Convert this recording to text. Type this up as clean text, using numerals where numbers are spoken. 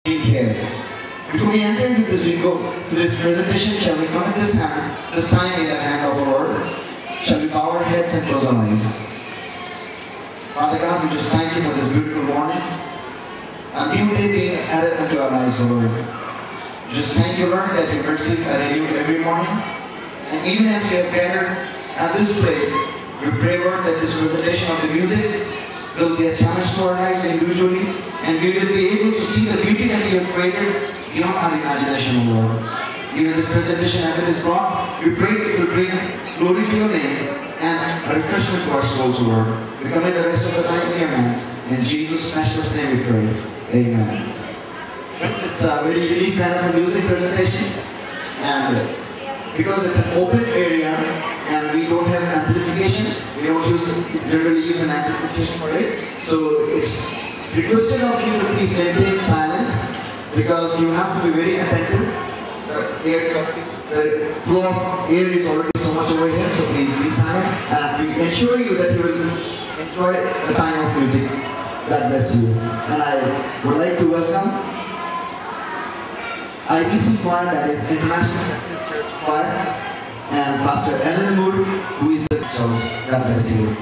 Here. Before we enter into this, we go to this presentation. Shall we commit this time in the hand of our Lord? Shall we bow our heads and close our eyes? Father God, we just thank you for this beautiful morning. A new day being added unto our lives, O Lord. We just thank you, Lord, that your mercies are renewed every morning. And even as we have gathered at this place, we pray, Lord, that this presentation of the music will be a challenge to our lives individually, and we will be able to see the beauty that you have created beyond our imagination, O Lord. Even this presentation as it is brought, we pray it will bring glory to your name and a refreshment to our souls, O Lord. We commit the rest of the time in your hands. In Jesus' matchless name we pray. Amen. It's a very unique kind of a music presentation, and because it's an open area and we don't have amplification, we don't generally use an amplification for it. So it's requested of you to please maintain silence because you have to be very attentive. The flow of air is already so much over here, so please be silent. And we ensure you that you will enjoy the time of music. God bless you. And I would like to welcome IBC choir, that is International Baptist Church Choir, and Pastor Ellen Moore, who is the source. God bless you.